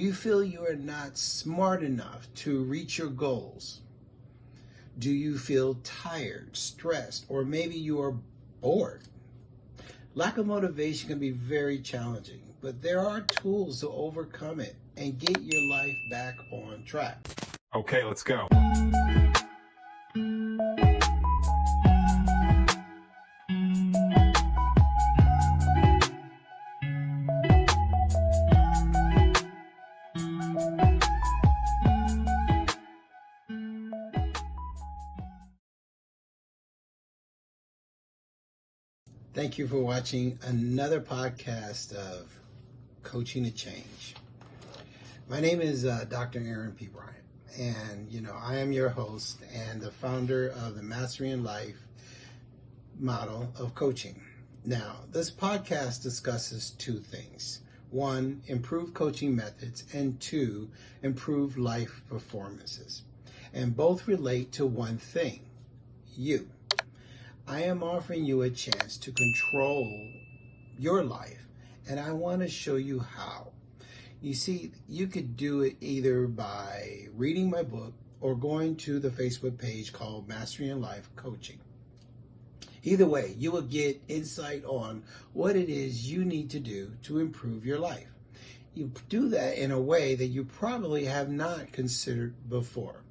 Do you feel you are not smart enough to reach your goals? Do you feel tired, stressed, or maybe you are bored? Lack of motivation can be very challenging, but there are tools to overcome it and get your life back on track. Okay, let's go. Thank you for watching another podcast of Coaching to Change. My name is Dr. Aaron P. Bryant, and I am your host and the founder of the Mastery in Life model of coaching. Now, this podcast discusses two things. One, improve coaching methods, and two, improve life performances. And both relate to one thing, you. I am offering you a chance to control your life, and I want to show you how. You see, you could do it either by reading my book or going to the Facebook page called Mastery in Life Coaching. Either way, you will get insight on what it is you need to do to improve your life. You do that in a way that you probably have not considered before.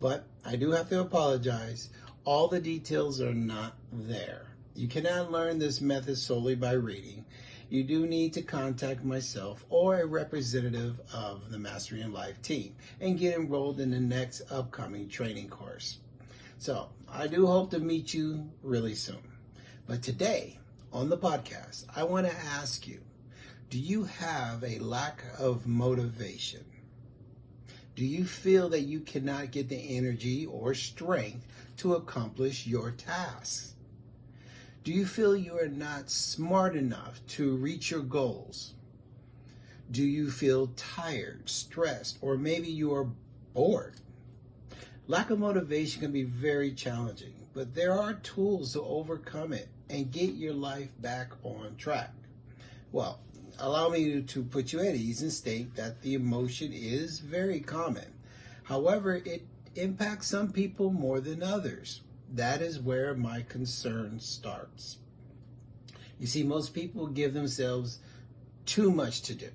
But I do have to apologize. All the details are not there. You cannot learn this method solely by reading. You do need to contact myself or a representative of the Mastery in Life team and get enrolled in the next upcoming training course. So I do hope to meet you really soon. But today on the podcast, I want to ask you, do you have a lack of motivation? Do you feel that you cannot get the energy or strength to accomplish your tasks? Do you feel you are not smart enough to reach your goals? Do you feel tired, stressed, or maybe you are bored? Lack of motivation can be very challenging, but there are tools to overcome it and get your life back on track. Well, allow me to put you at ease and state that the emotion is very common. However, it impacts some people more than others. That is where my concern starts. You see, most people give themselves too much to do,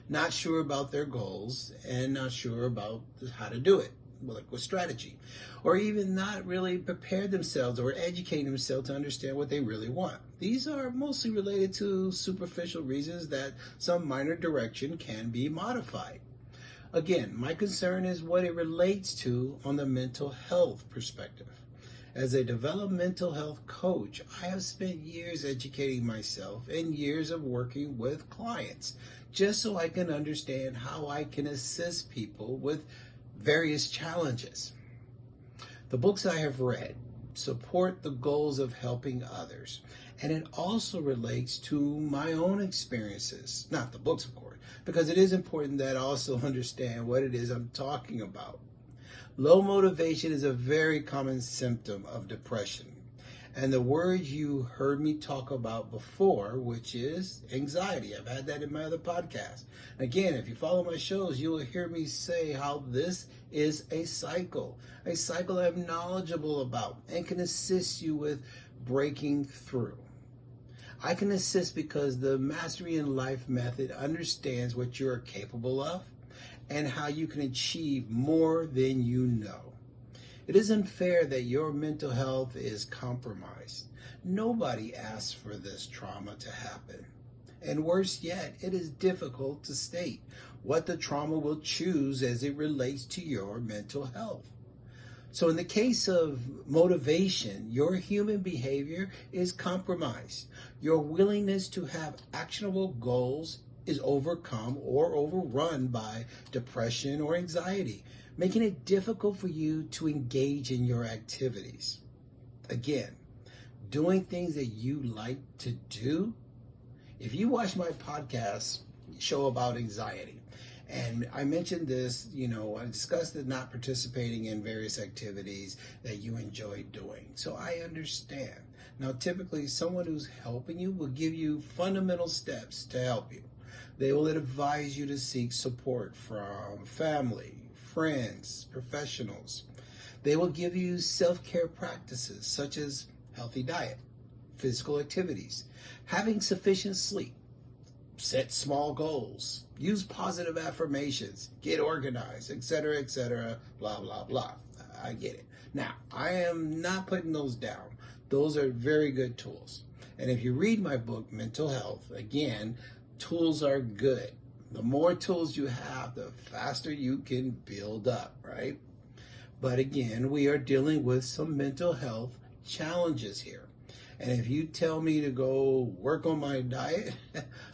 not sure about their goals and not sure about how to do it, like with strategy, or even not really prepare themselves or educate themselves to understand what they really want. These are mostly related to superficial reasons that some minor direction can be modified. Again, my concern is what it relates to on the mental health perspective. As a developmental health coach, I have spent years educating myself and years of working with clients just so I can understand how I can assist people with various challenges. The books I have read support the goals of helping others, and it also relates to my own experiences, not the books, of course, because it is important that I also understand what it is I'm talking about. Low motivation is a very common symptom of depression, and the word you heard me talk about before, which is anxiety. I've had that in my other podcast. Again, if you follow my shows, you will hear me say how this is a cycle I'm knowledgeable about and can assist you with breaking through. I can assist because the Mastery in Life method understands what you are capable of and how you can achieve more than you know. It is unfair that your mental health is compromised. Nobody asks for this trauma to happen. And worse yet, it is difficult to state what the trauma will choose as it relates to your mental health. So in the case of motivation, your human behavior is compromised. Your willingness to have actionable goals is overcome or overrun by depression or anxiety, making it difficult for you to engage in your activities. Again, doing things that you like to do. If you watch my podcast show about anxiety, and I mentioned this, I discussed it not participating in various activities that you enjoy doing. So I understand. Now, typically, someone who's helping you will give you fundamental steps to help you. They will advise you to seek support from family, friends, professionals. They will give you self-care practices such as healthy diet, physical activities, having sufficient sleep, set small goals, use positive affirmations, get organized, etc., blah, blah, blah. I get it. Now, I am not putting those down. Those are very good tools. And if you read my book, Mental Health, again, tools are good. The more tools you have, the faster you can build up, right? But again, we are dealing with some mental health challenges here. And if you tell me to go work on my diet,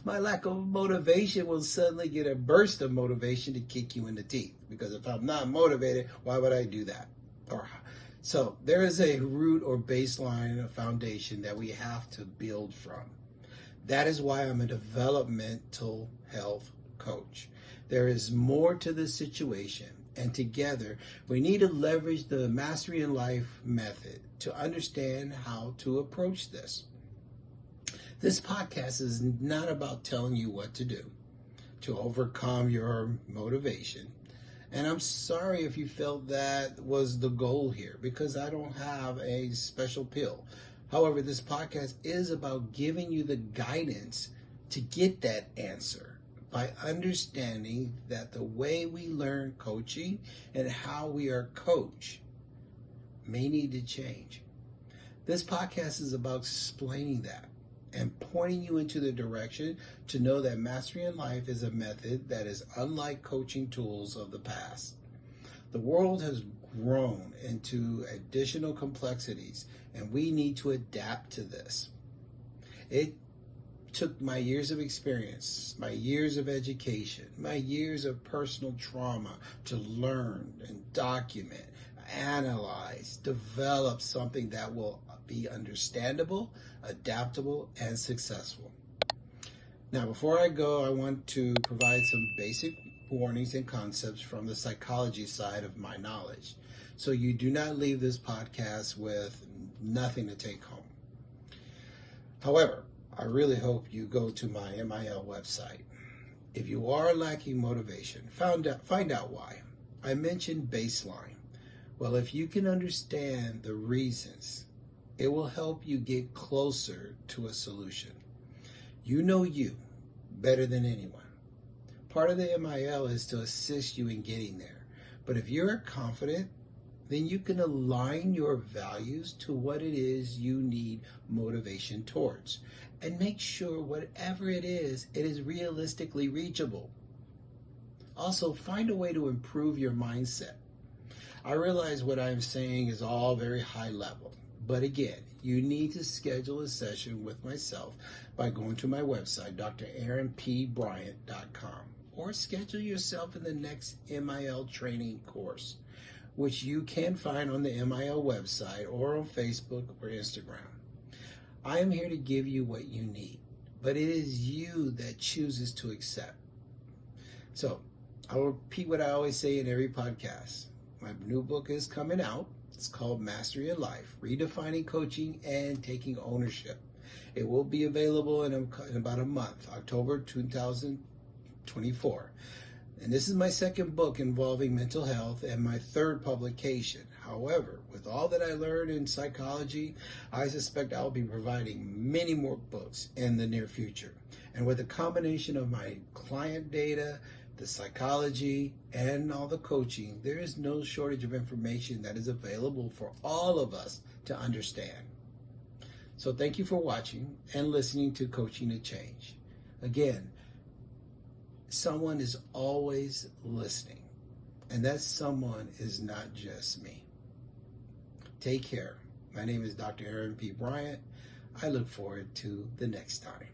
my lack of motivation will suddenly get a burst of motivation to kick you in the teeth. Because if I'm not motivated, why would I do that? So there is a root or baseline, a foundation that we have to build from. That is why I'm a developmental health coach. There is more to this situation. And together, we need to leverage the Mastery in Life method to understand how to approach this. This podcast is not about telling you what to do to overcome your motivation. And I'm sorry if you felt that was the goal here, because I don't have a special pill. However, this podcast is about giving you the guidance to get that answer, by understanding that the way we learn coaching and how we are coached may need to change. This podcast is about explaining that and pointing you into the direction to know that Mastery in Life is a method that is unlike coaching tools of the past. The world has grown into additional complexities, and we need to adapt to this. It took my years of experience, my years of education, my years of personal trauma to learn and document, analyze, develop something that will be understandable, adaptable, and successful. Now, before I go, I want to provide some basic warnings and concepts from the psychology side of my knowledge, so you do not leave this podcast with nothing to take home. However, I really hope you go to my MIL website. If you are lacking motivation, find out why. I mentioned baseline. Well, if you can understand the reasons, it will help you get closer to a solution. You know you better than anyone. Part of the MIL is to assist you in getting there. But if you're confident, then you can align your values to what it is you need motivation towards. And make sure whatever it is realistically reachable. Also, find a way to improve your mindset. I realize what I'm saying is all very high level. But again, you need to schedule a session with myself by going to my website, draaronpbryant.com, or schedule yourself in the next MIL training course, which you can find on the MIL website or on Facebook or Instagram. I am here to give you what you need, but it is you that chooses to accept. So, I will repeat what I always say in every podcast. My new book is coming out. It's called Mastery in Life, Redefining Coaching and Taking Ownership. It will be available in about a month, October 2024. And this is my second book involving mental health and my third publication. However, with all that I learned in psychology, I suspect I'll be providing many more books in the near future. And with a combination of my client data, the psychology, and all the coaching, there is no shortage of information that is available for all of us to understand. So thank you for watching and listening to Coaching to Change. Again, someone is always listening, and that someone is not just me. Take care. My name is Dr. Aaron P. Bryant. I look forward to the next time.